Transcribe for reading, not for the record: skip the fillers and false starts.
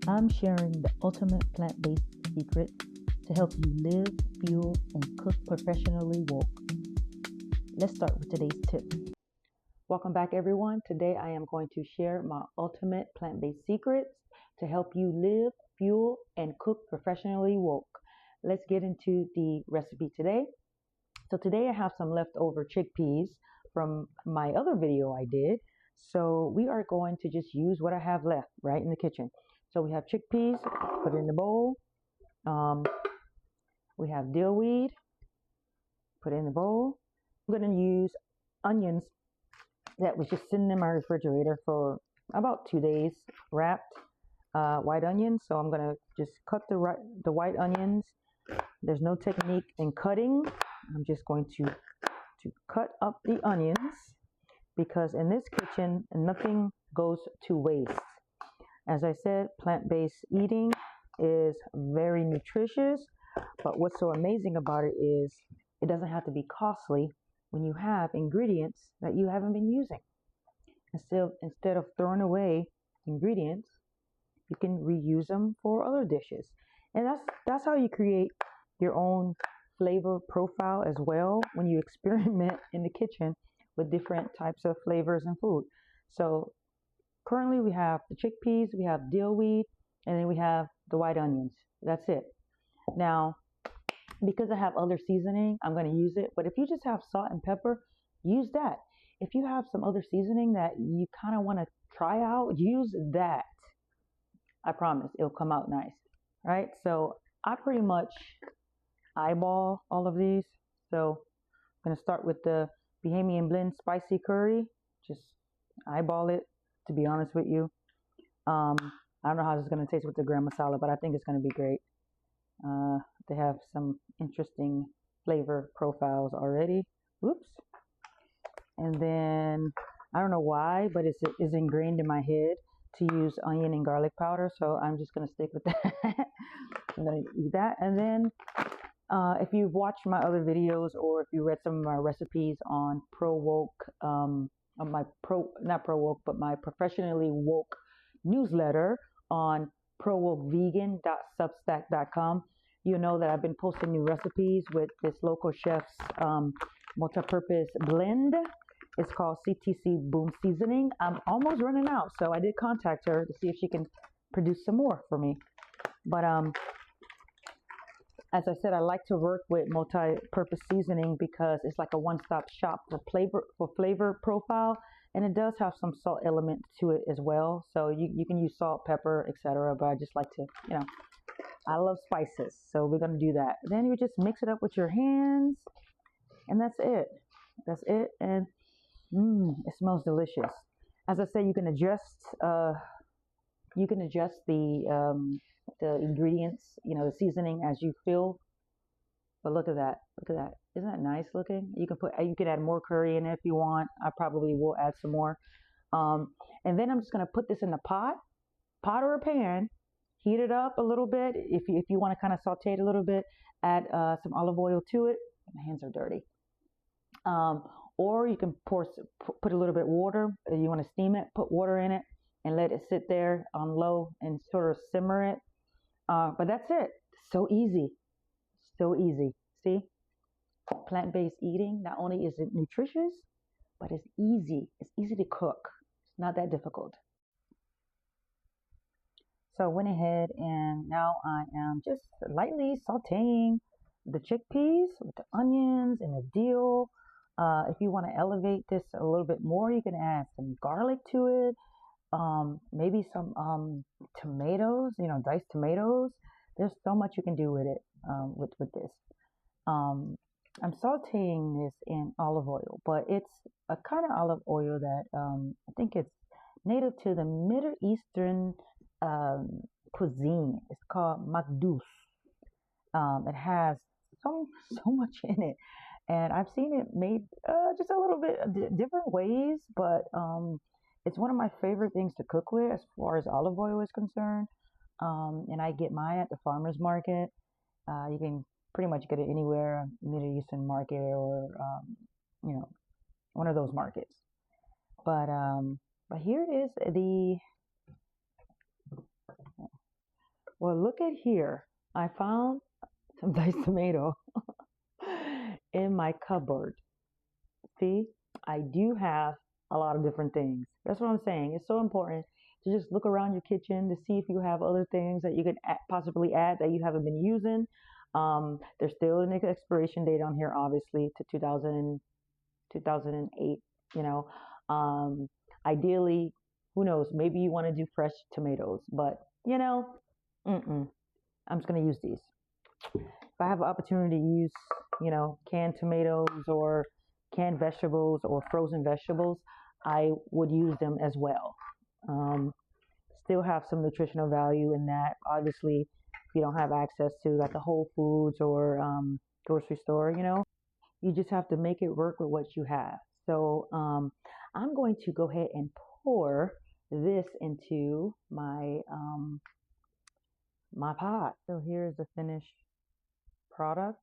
I'm sharing the ultimate plant-based secret to help you live, fuel, and cook professionally woke. Let's start with today's tip. Welcome back, everyone. Today I am going to share my ultimate plant-based secrets to help you live, fuel, and cook professionally woke. Let's get into the recipe today. So today I have some leftover chickpeas from my other video I did. So we are going to just use what I have left right in the kitchen. So we have chickpeas, put it in the bowl. We have dill weed, put it in the bowl. I'm going to use onions that was just sitting in my refrigerator for about 2 days, wrapped, white onions. So I'm going to just cut the white onions. There's no technique in cutting. I'm just going to cut up the onions because in this kitchen, nothing goes to waste. As I said, plant-based eating is very nutritious, but what's so amazing about it is it doesn't have to be costly when you have ingredients that you haven't been using. Instead of throwing away ingredients, you can reuse them for other dishes. And that's how you create your own flavor profile as well when you experiment in the kitchen with different types of flavors and food. So currently we have the chickpeas, we have dill weed, and then we have the white onions. That's it. Now, because I have other seasoning, I'm going to use it. But if you just have salt and pepper, use that. If you have some other seasoning that you kind of want to try out, use that. I promise it'll come out nice. Right? So I pretty much eyeball all of these. So I'm going to start with the Bahamian blend spicy curry. Just eyeball it, to be honest with you. I don't know how this is going to taste with the garam masala, but I think it's going to be great. They have some interesting flavor profiles already. Oops. And then, I don't know why, but it's ingrained in my head to use onion and garlic powder. So I'm just going to stick with that. I'm going to eat that. And then, if you've watched my other videos or if you read some of my recipes on Prowoke, on my not Prowoke, but my professionally woke newsletter on prowokevegan.substack.com, you know that I've been posting new recipes with this local chef's multi-purpose blend. It's called CTC Boom Seasoning. I'm almost running out, so I did contact her to see if she can produce some more for me. But as I said, I like to work with multi-purpose seasoning because it's like a one-stop shop for flavor profile, and it does have some salt element to it as well. So you can use salt, pepper, etc. But I just like to, I love spices, so we're gonna do that. Then you just mix it up with your hands, and that's it. That's it, and it smells delicious. As I said, you can adjust the ingredients, the seasoning as you feel. But look at that. Look at that. Isn't that nice looking? You can add more curry in it if you want. I probably will add some more. And then I'm just going to put this in the pot or a pan, heat it up a little bit. If you want to kind of saute it a little bit, add some olive oil to it. My hands are dirty. Or you can put a little bit of water. If you want to steam it, put water in it and let it sit there on low and sort of simmer it. But that's it. So easy. So easy. See? Plant-based eating, not only is it nutritious, but it's easy. It's easy to cook. It's not that difficult. So I went ahead and now I am just lightly sauteing the chickpeas with the onions and the dill. If you want to elevate this a little bit more, you can add some garlic to it. Maybe some tomatoes, diced tomatoes. There's so much you can do with it, with this. I'm sauteing this in olive oil, but it's a kind of olive oil that I think it's native to the Middle Eastern cuisine. It's called makdous. It has so much in it, and I've seen it made just a little bit different ways, but it's one of my favorite things to cook with as far as olive oil is concerned. And I get mine at the farmer's market. You can pretty much get it anywhere, Middle Eastern market or, one of those markets. But here it is, Well, look at here. I found some diced tomato in my cupboard. See, I do have a lot of different things. That's what I'm saying. It's so important to just look around your kitchen to see if you have other things that you could possibly add that you haven't been using. There's still an expiration date on here, obviously, to 2008. You know, ideally, who knows? Maybe you want to do fresh tomatoes, but I'm just gonna use these. If I have an opportunity to use, canned tomatoes or canned vegetables or frozen vegetables, I would use them as well. Still have some nutritional value in that. Obviously, if you don't have access to like a Whole Foods or grocery store, you just have to make it work with what you have. So I'm going to go ahead and pour this into my pot. So here's the finished product.